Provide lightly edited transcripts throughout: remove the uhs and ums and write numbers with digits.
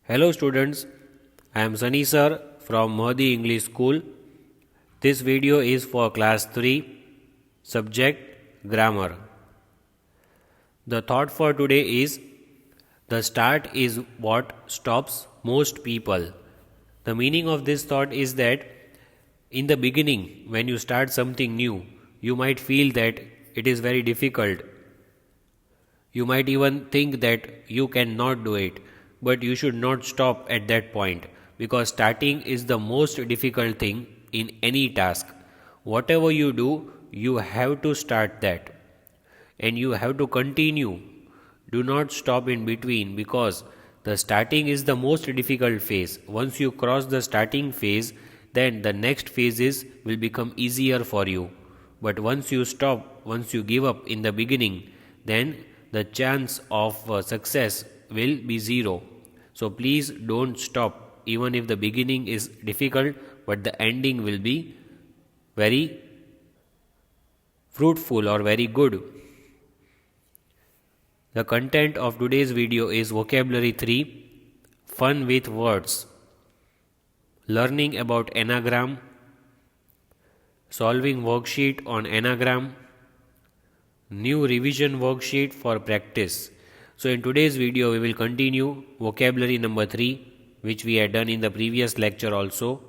Hello students, I am Sunny sir from Mahdi English School. This video is for class 3, subject grammar. The thought for today is the start is what stops most people. The meaning of this thought is that in the beginning, when you start something new, you might feel that it is very difficult. You might even think that you cannot do it, but you should not stop at that point because starting is the most difficult thing in any task. Whatever you do, you have to start that and you have to continue. Do not stop in between because the starting is the most difficult phase. Once you cross the starting phase, then the next phases will become easier for you. But once you stop, once you give up in the beginning, then the chance of success will be zero. So please don't stop, even if the beginning is difficult, but the ending will be very fruitful or very good. The content of today's video is Vocabulary 3, Fun with Words, learning about anagram, solving worksheet on anagram, new revision worksheet for practice. So in today's video we will continue vocabulary number 3, which we had done in the previous lecture also,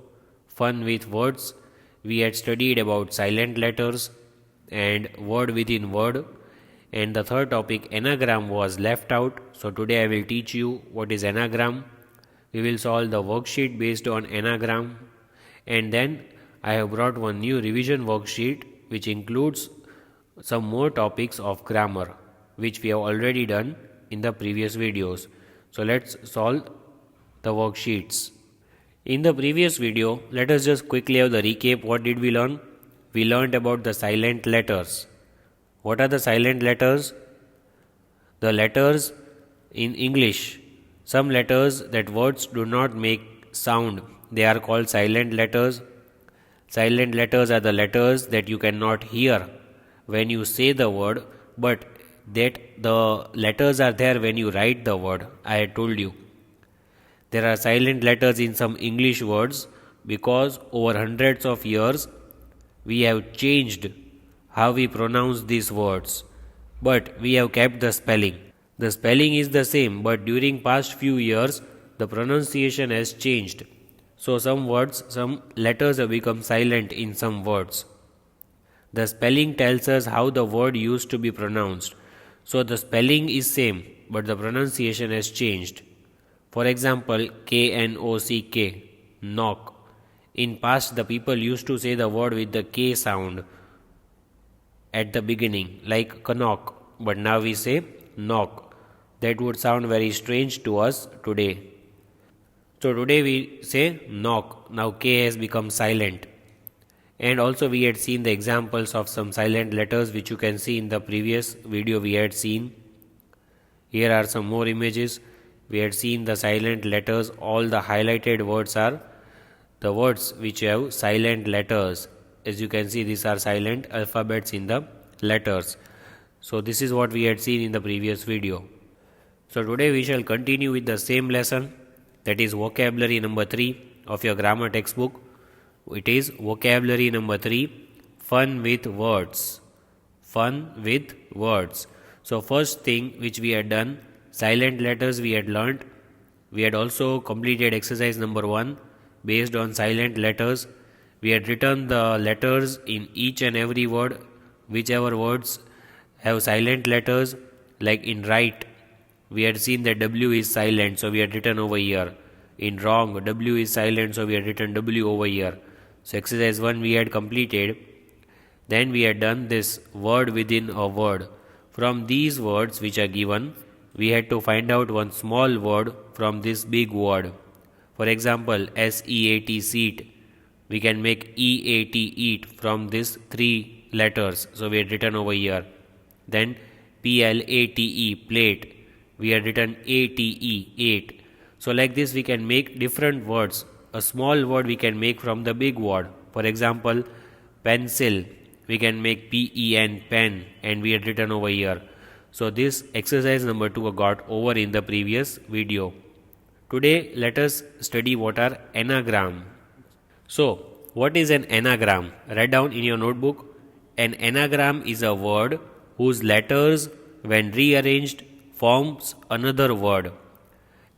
fun with words. We had studied about silent letters and word within word, and the third topic anagram was left out. So today I will teach you what is anagram. We will solve the worksheet based on anagram, and then I have brought one new revision worksheet which includes some more topics of grammar which we have already done in the previous videos. So let's solve the worksheets. In the previous video, let us just quickly have the recap. What did we learn? We learned about the silent letters. What are the silent letters? The letters in English. Some letters that words do not make sound, they are called silent letters. Silent letters are the letters that you cannot hear when you say the word, but that the letters are there when you write the word. I had told you. There are silent letters in some English words because over hundreds of years we have changed how we pronounce these words, but we have kept the spelling. The spelling is the same, but during past few years the pronunciation has changed. So some words, some letters have become silent in some words. The spelling tells us how the word used to be pronounced. So the spelling is same, but the pronunciation has changed. For example, K-N-O-C-K, knock. In past, the people used to say the word with the K sound at the beginning, like knock, but now we say knock. That would sound very strange to us today. So today we say knock. Now K has become silent. And also we had seen the examples of some silent letters which you can see in the previous video we had seen. Here are some more images. We had seen the silent letters. All the highlighted words are the words which have silent letters. As you can see, these are silent alphabets in the letters. So this is what we had seen in the previous video. So today we shall continue with the same lesson, that is vocabulary number 3 of your grammar textbook. It is vocabulary number 3, fun with words. Fun with words. So first thing which we had done, silent letters we had learnt. We had also completed exercise number 1 based on silent letters. We had written the letters in each and every word. Whichever words have silent letters, like in right, we had seen that W is silent, so we had written over here. In wrong, W is silent, so we had written W over here. So exercise 1 we had completed. Then we had done this word within a word. From these words which are given, we had to find out one small word from this big word. For example, S-E-A-T, seat. We can make E-A-T, eat, from these 3 letters. So we had written over here. Then P-L-A-T-E, plate. We had written A-T-E, ate. So like this we can make different words. A small word we can make from the big word. For example, pencil. We can make P-E-N, pen, and we had written over here. So this exercise number 2 got over in the previous video. Today let us study what are anagram. So, what is an anagram? Write down in your notebook. An anagram is a word whose letters, when rearranged, forms another word.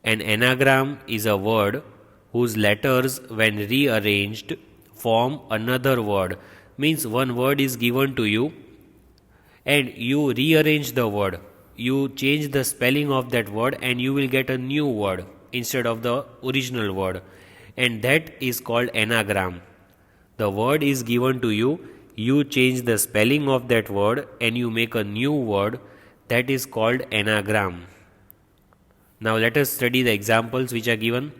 An anagram is a word whose letters, when rearranged, form another word. Means one word is given to you and you rearrange the word. You change the spelling of that word and you will get a new word instead of the original word. And that is called anagram. The word is given to you, you change the spelling of that word and you make a new word, that is called anagram. Now let us study the examples which are given.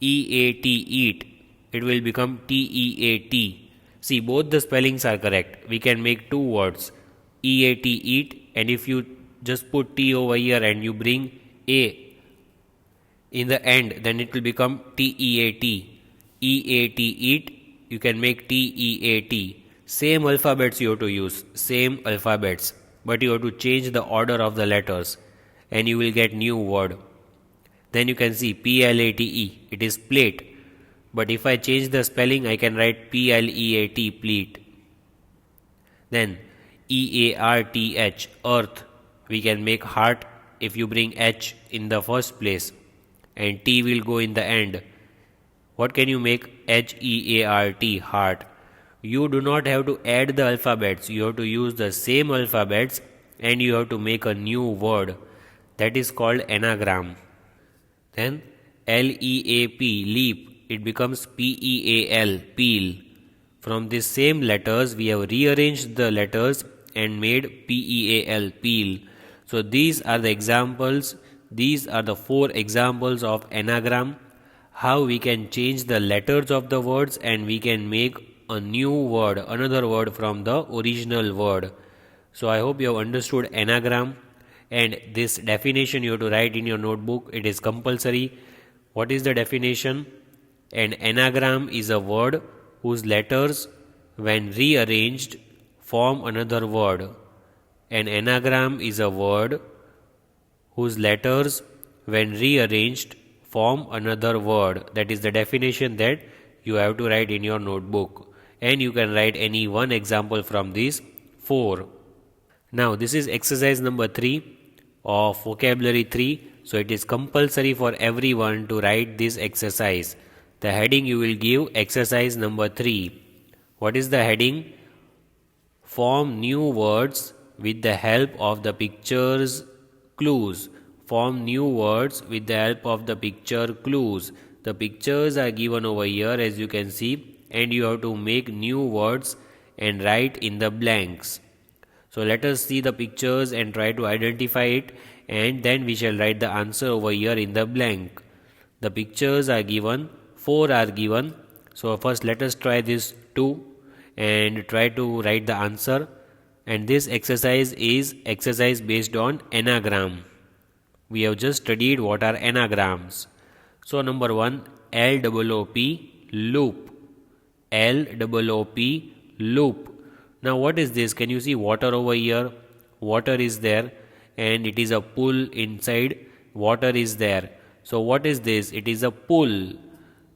EAT, eat, it will become TEAT. See, both the spellings are correct. We can make two words, EAT, eat, and if you just put T over here and you bring A in the end, then it will become TEAT. EAT, eat, you can make TEAT. Same alphabets you have to use, same alphabets, but you have to change the order of the letters and you will get new word. Then you can see PLATE, it is plate. But if I change the spelling, I can write PLEAT, pleat. Then EARTH, earth. We can make heart if you bring H in the first place and T will go in the end. What can you make? HEART, heart. You do not have to add the alphabets. You have to use the same alphabets and you have to make a new word. That is called anagram. Then LEAP, leap, it becomes PEAL, peel. From these same letters, we have rearranged the letters and made PEAL, peel. So these are the examples, these are the 4 examples of anagram, how we can change the letters of the words and we can make a new word, another word from the original word. So I hope you have understood anagram. And this definition you have to write in your notebook. It is compulsory. What is the definition? An anagram is a word whose letters, when rearranged, form another word. An anagram is a word whose letters, when rearranged, form another word. That is the definition that you have to write in your notebook. And you can write any one example from these 4. Now this is exercise number 3 of vocabulary 3. So it is compulsory for everyone to write this exercise. The heading you will give exercise number 3. What is the heading? Form new words with the help of the pictures clues. Form new words with the help of the picture clues. The pictures are given over here as you can see and you have to make new words and write in the blanks. So let us see the pictures and try to identify it and then we shall write the answer over here in the blank. The pictures are given, 4 are given. So first let us try this 2 and try to write the answer. And this exercise is exercise based on anagram. We have just studied what are anagrams. So number 1, LOOP, loop. LOOP, loop. Now what is this? Can you see water over here? Water is there and it is a pool inside. Water is there. So what is this? It is a pool.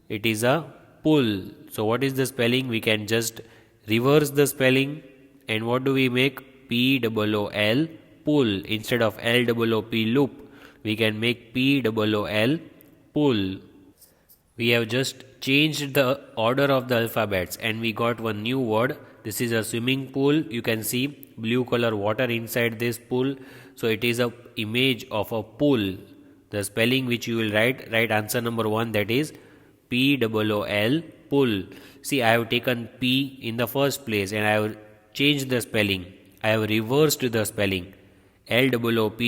It is a pool. So what is the spelling? We can just reverse the spelling and what do we make? POOL, pool. Instead of LOOP, loop, we can make POOL, pool. We have just changed the order of the alphabets and we got one new word. This is a swimming pool. You can see blue color water inside this pool. So it is a image of a pool. The spelling which you will write answer number 1, that is POOL, pool. See, I have taken P in the first place and I have changed the spelling. I have reversed the spelling. LOOP,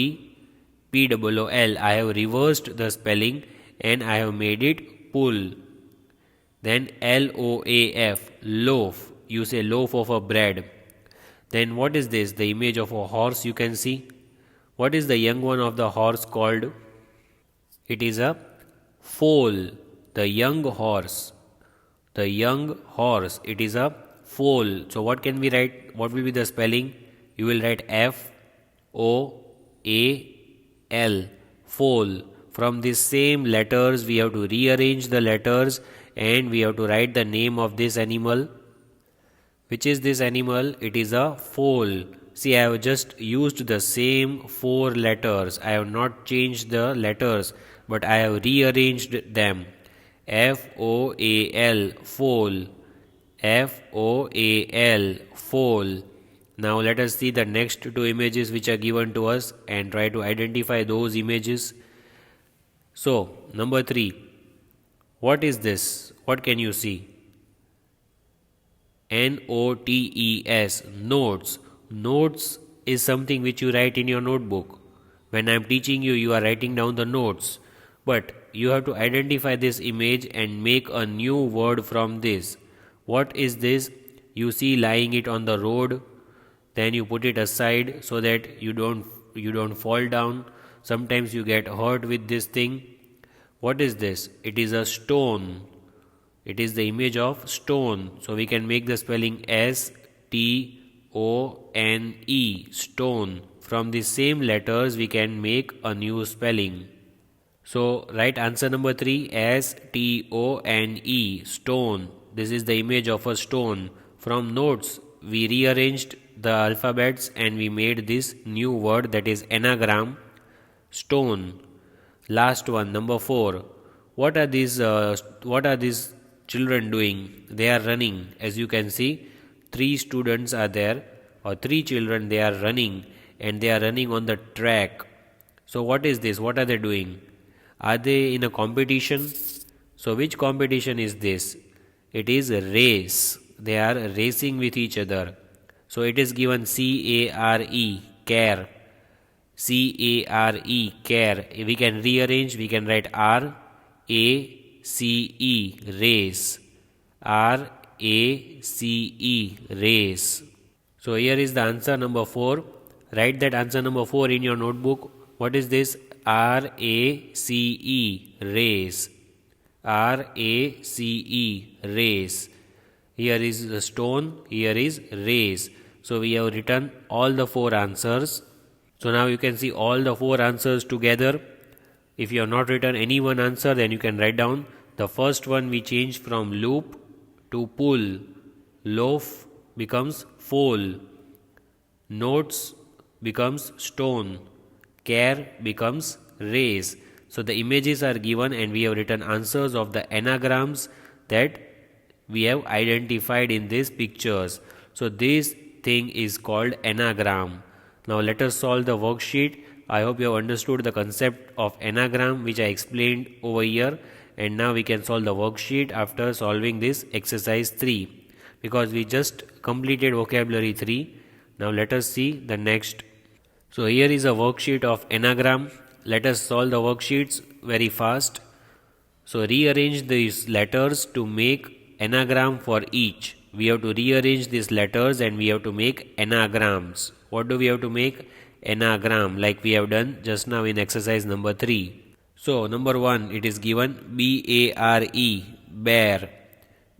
POOL. I have reversed the spelling and I have made it pool. Then LOAF, loaf. You say loaf of a bread. Then what is this? The image of a horse you can see. What is the young one of the horse called? It is a foal. The young horse. The young horse. It is a foal. So what can we write? What will be the spelling? You will write FOAL. Foal. from these same letters we have to rearrange the letters and we have to write the name of this animal. Which is this animal? It is a foal. See, I have just used the same 4 letters. I have not changed the letters, but I have rearranged them. F-O-A-L, foal. F-O-A-L, foal. Now let us see the next 2 images which are given to us and try to identify those images. So, number 3. What is this? What can you see? Notes. Notes. Notes is something which you write in your notebook. When I am teaching you, you are writing down the notes. But you have to identify this image and make a new word from this. What is this? You see lying it on the road. Then you put it aside so that you don't fall down. Sometimes you get hurt with this thing. What is this? It is a stone. It is the image of stone. So we can make the spelling S-T-O-N-E, stone. From the same letters we can make a new spelling. So write answer number 3, S-T-O-N-E, stone. This is the image of a stone. From notes we rearranged the alphabets and we made this new word, that is anagram, stone. Last one, number 4. What are these children doing? They are running. As you can see, 3 students are there, or 3 children, they are running, and they are running on the track. So what is this? What are they doing? Are they in a competition? So which competition is this? It is a race. They are racing with each other. So it is given C-A-R-E, care. C-A-R-E, care. We can rearrange, we can write R-A-C-E, race. R-A-C-E, race. So here is the answer number 4. Write that answer number 4 in your notebook. What is this? R-A-C-E, race. R-A-C-E, race. Here is the stone, here is race. So we have written all the 4 answers. So now you can see all the 4 answers together. If you have not written any one answer, then you can write down. The first one we changed from loop to pull. Loaf becomes foal. Notes becomes stone. Care becomes race. So the images are given and we have written answers of the anagrams that we have identified in these pictures. So this thing is called anagram. Now let us solve the worksheet. I hope you have understood the concept of anagram which I explained over here, and now we can solve the worksheet after solving this exercise 3, because we just completed vocabulary 3. Now let us see the next. So here is a worksheet of anagram. Let us solve the worksheets very fast. So rearrange these letters to make anagram for each. We have to rearrange these letters and we have to make anagrams. What do we have to make? Anagram, like we have done just now in exercise number 3. So number 1, it is given B-A-R-E, bear.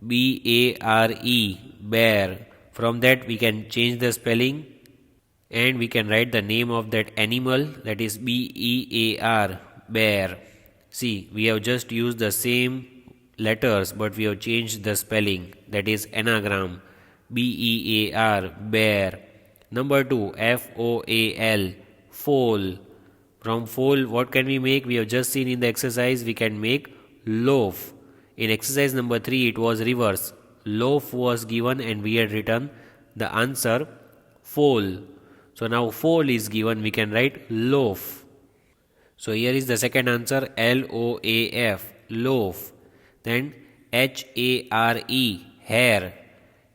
B-A-R-E, bear. From that we can change the spelling and we can write the name of that animal, that is B-E-A-R, bear. See, we have just used the same letters but we have changed the spelling, that is anagram, B-E-A-R, bear. Number 2, F-O-A-L, foal. From foal, what can we make? We have just seen in the exercise, we can make loaf. In exercise number 3, it was reverse. Loaf was given and we had written the answer foal. So now foal is given, we can write loaf. So here is the second answer, L-O-A-F, loaf. Then H-A-R-E, hair.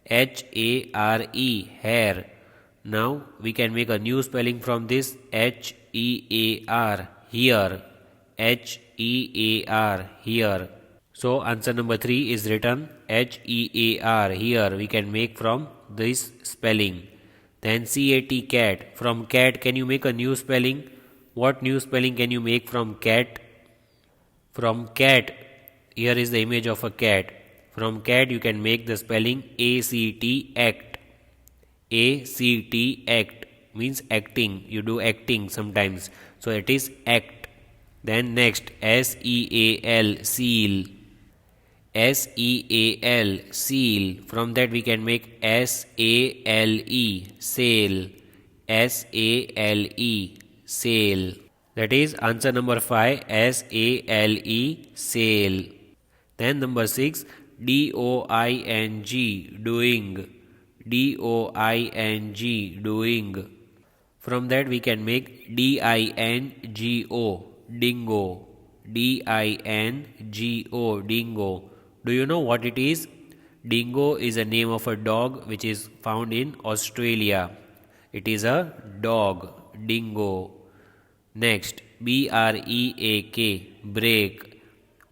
H-A-R-E, hair. Now we can make a new spelling from this, H-E-A-R, here. H-E-A-R, here. So answer number 3 is written H-E-A-R, here. We can make from this spelling. Then C-A-T, cat. From cat, can you make a new spelling? What new spelling can you make from cat? From cat, here is the image of a cat. From cat you can make the spelling A-C-T, act. A-C-T, act means acting. You do acting sometimes. So it is act. Then next SEAL, seal. SEAL, seal. From that we can make SALE, sale. SALE, sale. That is answer number 5, SALE, sale. Then number 6, DOING, doing. DOING, doing. From that we can make DINGO, dingo. DINGO, dingo. Do you know what it is? Dingo is a name of a dog which is found in Australia. It is a dog, dingo. Next, BREAK, break.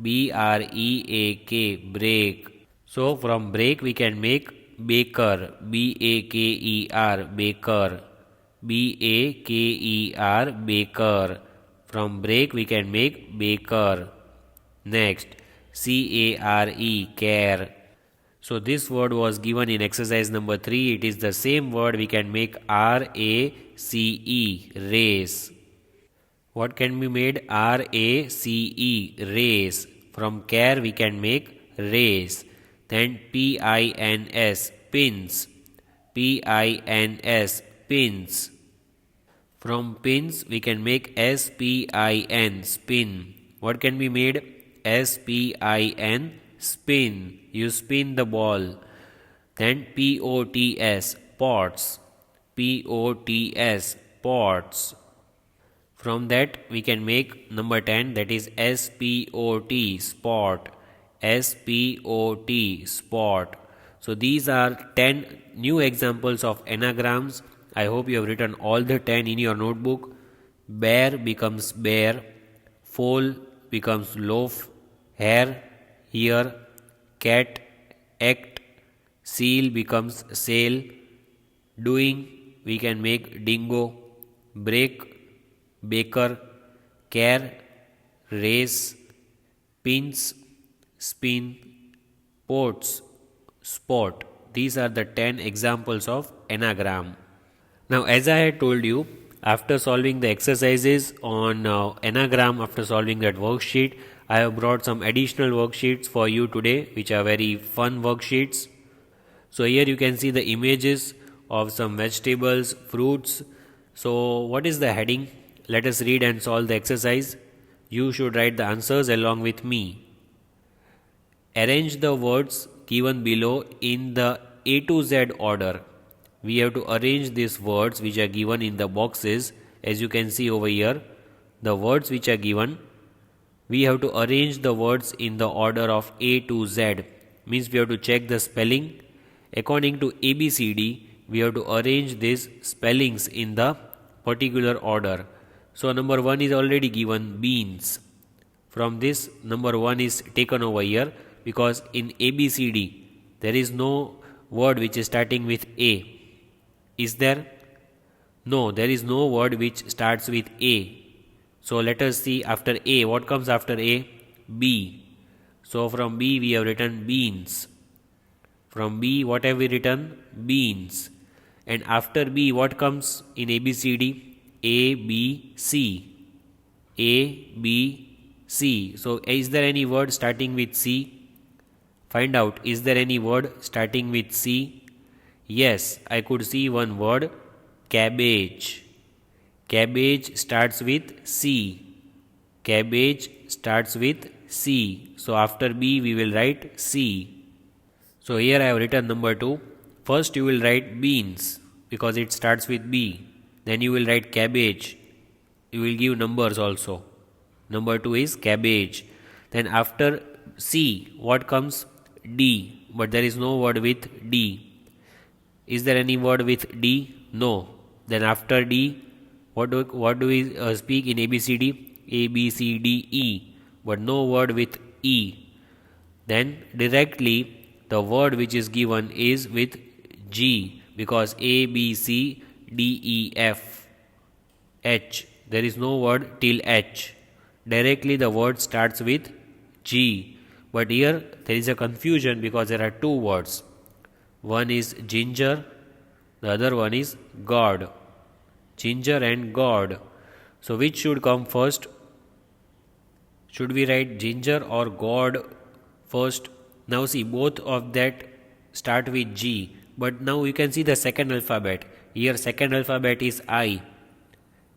BREAK, break. So from break we can make baker, BAKER, baker. BAKER, baker. From break we can make baker. Next, CARE, care. So this word was given in exercise number 3. It is the same word we can make RACE, race. What can be made? RACE, race. From care we can make race. Then PINS, pins. PINS, pins. From pins we can make SPIN, spin. What can be made? SPIN, spin. You spin the ball. Then POTS, pots. POTS, pots. From that we can make number 10, that is SPOT, spot. SPOT, spot. So these are 10 new examples of anagrams. I hope you have written all the 10 in your notebook. Bear becomes bear. Foal becomes loaf. Hare, here. Cat, act. Seal becomes sail. Doing, we can make dingo. Break, baker. Care, race. Pins, spin. Pots, spot. These are the 10 examples of anagram. Now, as I had told you, after solving the exercises on anagram, after solving that worksheet, I have brought some additional worksheets for you today, which are very fun worksheets. So here you can see the images of some vegetables, fruits. So what is the heading? Let us read and solve the exercise. You should write the answers along with me. Arrange the words given below in the A to Z order. We have to arrange these words which are given in the boxes. As you can see over here, the words which are given, we have to arrange the words in the order of A to Z. Means we have to check the spelling. According to ABCD, we have to arrange these spellings in the particular order. So number 1 is already given, beans. From this, number 1 is taken over here because in ABCD there is no word which is starting with A. Is there? No, there is no word which starts with A. So let us see after A. What comes after A? B. So from B we have written beans. From B what have we written? Beans. And after B what comes in ABCD? A, B, C. A, B, C. So is there any word starting with C? Find out. Is there any word starting with C? Yes, I could see one word, cabbage. Cabbage starts with C. Cabbage starts with C. So after B we will write C. So here I have written number 2. First you will write beans because it starts with B. Then you will write cabbage. You will give numbers also. Number 2 is cabbage. Then after C, what comes? D. But there is no word with D. Is there any word with D? No. Then after D, what do we speak in ABCD? A, B, C, D, E. But no word with E. Then directly the word which is given is with G because A, B, C, D, E, F, H. There is no word till H. Directly the word starts with G. But here there is a confusion because there are two words. One is ginger, the other one is God. Ginger and God. So which should come first? Should we write ginger or God first? Now see, both of that start with G, but now you can see the second alphabet. Here second alphabet is I,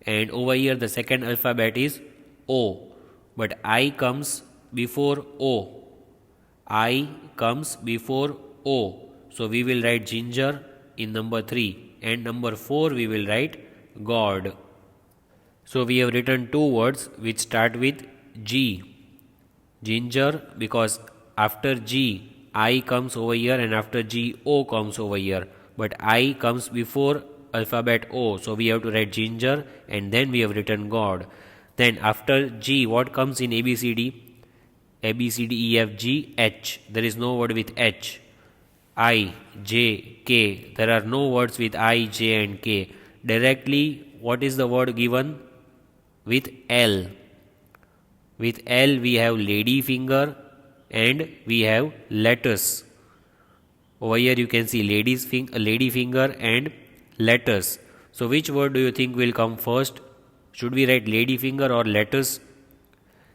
and over here the second alphabet is O, but I comes before O. I comes before O. So we will write ginger in number 3, and number 4 we will write God. So we have written two words which start with G. Ginger, because after G I comes over here and after G O comes over here, but I comes before alphabet O, so we have to write ginger and then we have written God. Then after G, what comes in ABCD? ABCDEFG H. There is no word with H. I, J, K. There are no words with I, J and K. Directly, what is the word given? With L. With L we have lady finger and we have letters. Over here you can see lady finger and letters. So which word do you think will come first? Should we write lady finger or letters?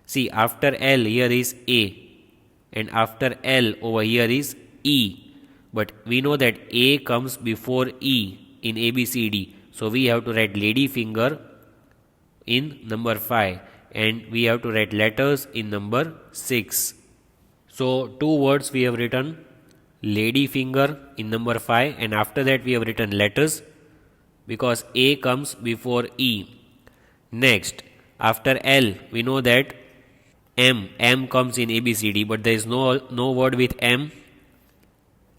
See, after L here is A and after L over here is E. But we know that A comes before E in ABCD. So we have to write lady finger in number 5 and we have to write letters in number 6. So two words we have written, lady finger in number 5, and after that we have written letters because A comes before E. Next, after L we know that M comes in ABCD, but there is no word with M.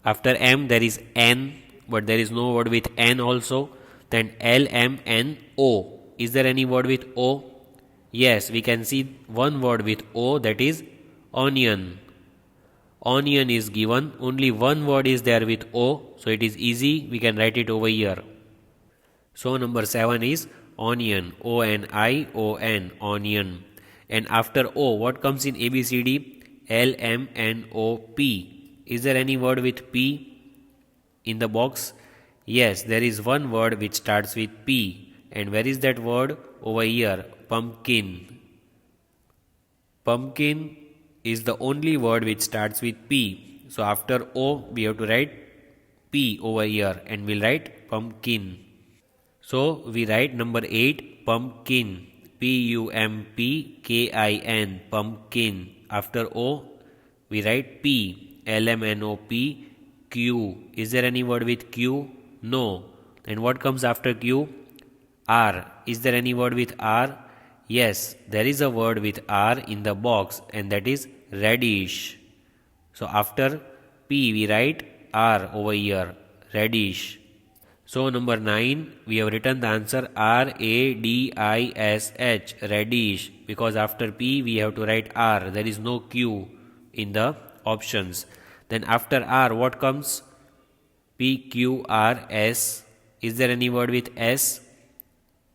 After M there is N, but there is no word with N also. Then L, M, N, O. Is there any word with O? Yes, we can see one word with O, that is onion. Onion is given, only one word is there with O, so it is easy, we can write it over here. So number 7 is onion, O-N-I-O-N, onion. And after O, what comes in ABCD? L-M-N-O-P. Is there any word with P in the box? Yes, there is one word which starts with P. And where is that word? Over here, pumpkin. Pumpkin is the only word which starts with P. So after O, we have to write P over here and we'll write pumpkin. So we write number 8, pumpkin. P-U-M-P-K-I-N, pumpkin. After O, we write P, L-M-N-O-P, Q. Is there any word with Q? No. And what comes after Q? R. Is there any word with R? Yes, there is a word with R in the box and that is radish. So after P, we write R over here, radish. So number 9, we have written the answer R-A-D-I-S-H, radish, because after P we have to write R. There is no Q in the options. Then after R, what comes? P-Q-R-S. Is there any word with S?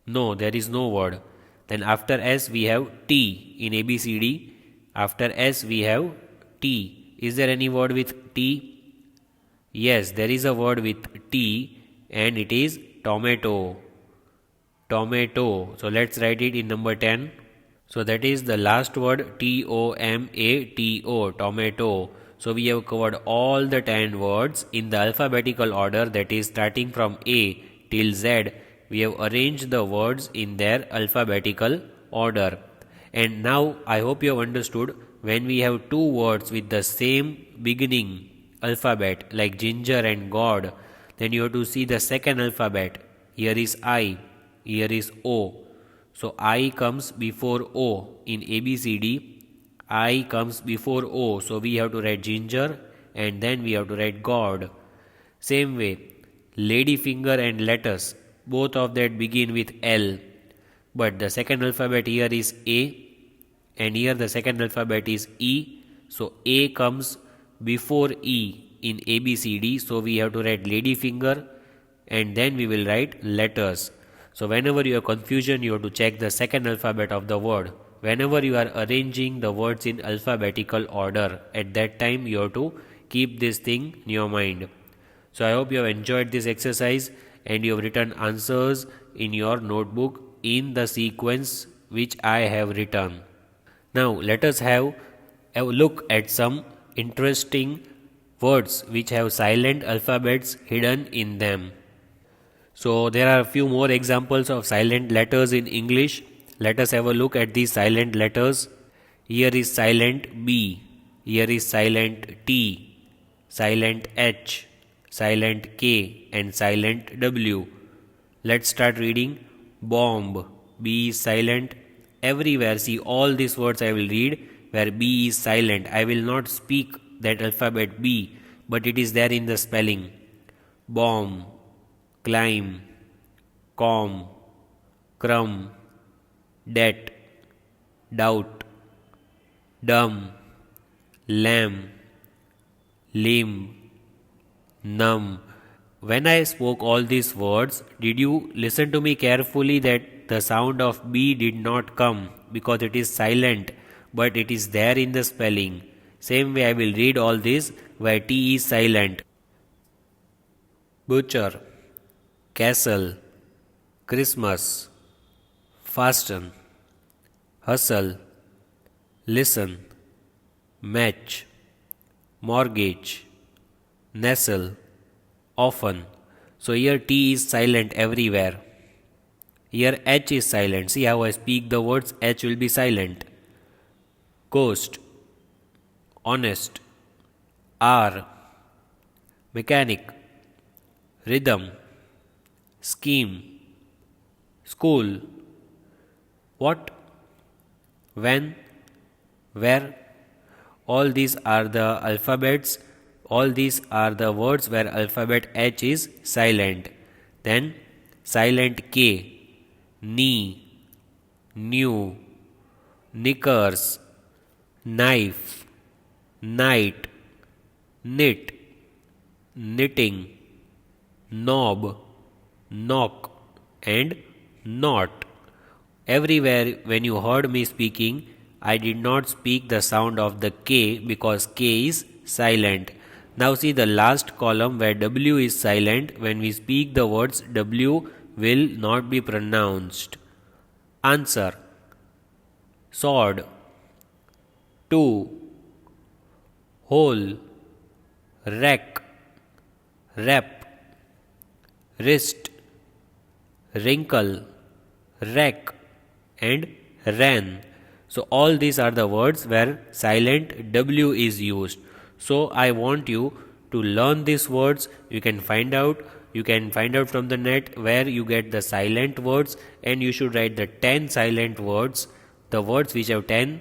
No, there is no word. Then after S we have T in ABCD. After S we have T. Is there any word with T? Yes, there is a word with T. And it is tomato. Tomato. So let's write it in number 10. So that is the last word, T-O-M-A-T-O, tomato. So we have covered all the 10 words in the alphabetical order, that is starting from A till Z. We have arranged the words in their alphabetical order. And now I hope you have understood, when we have two words with the same beginning alphabet like ginger and God, then you have to see the second alphabet. Here is I, here is O. So I comes before O in ABCD. I comes before O. So we have to write ginger and then we have to write God. Same way, lady finger and letters, both of that begin with L. But the second alphabet here is A and here the second alphabet is E. So A comes before E in ABCD, so we have to write lady finger and then we will write letters. So whenever you have confusion, you have to check the second alphabet of the word. Whenever you are arranging the words in alphabetical order, at that time you have to keep this thing in your mind. So I hope you have enjoyed this exercise and you have written answers in your notebook in the sequence which I have written. Now let us have a look at some interesting words which have silent alphabets hidden in them. So there are a few more examples of silent letters in English. Let us have a look at these silent letters. Here is silent B, here is silent T, silent H, silent K and silent W. Let's start reading. Bomb, B is silent. Everywhere, see all these words I will read where B is silent. I will not speak that alphabet B, but it is there in the spelling. Bomb, climb, calm, crumb, debt, doubt, dumb, lamb, limb, numb. When I spoke all these words, did you listen to me carefully that the sound of B did not come because it is silent, but it is there in the spelling. Same way I will read all this where T is silent. Butcher, castle, Christmas, fasten, hustle, listen, match, mortgage, nestle, often. So here T is silent everywhere. Here H is silent. See how I speak the words, H will be silent. Coast, honest, R, mechanic, rhythm, scheme, school, what, when, where. All these are the alphabets. All these are the words where alphabet H is silent. Then silent K, knee, new, knickers, knife, night, knit, knitting, knob, knock and knot. Everywhere when you heard me speaking, I did not speak the sound of the K because K is silent. Now see the last column where W is silent. When we speak the words, W will not be pronounced. Answer, sword, two, hole, rack, rep, wrist, wrinkle, rack and ran. So all these are the words where silent W is used. So I want you to learn these words. You can find out from the net where you get the silent words, and you should write the 10 silent words, the words which have 10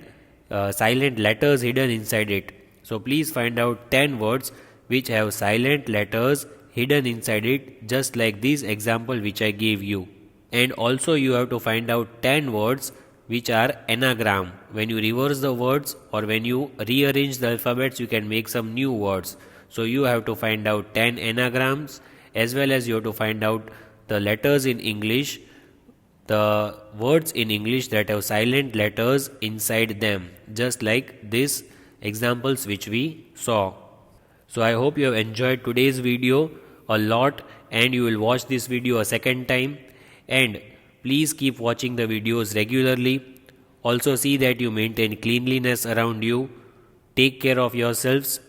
silent letters hidden inside it. So please find out 10 words which have silent letters hidden inside it, just like this example which I gave you. And also you have to find out 10 words which are anagram. When you reverse the words or when you rearrange the alphabets, you can make some new words. So you have to find out 10 anagrams, as well as you have to find out the letters in English, the words in English that have silent letters inside them, just like these examples which we saw. So I hope you have enjoyed today's video a lot, and you will watch this video a second time. And please keep watching the videos regularly. Also see that you maintain cleanliness around you. Take care of yourselves.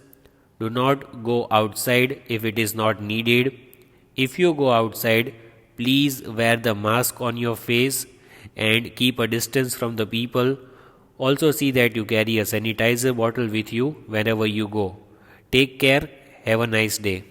Do not go outside if it is not needed. If you go outside, please wear the mask on your face and keep a distance from the people. Also see that you carry a sanitizer bottle with you whenever you go. Take care. Have a nice day.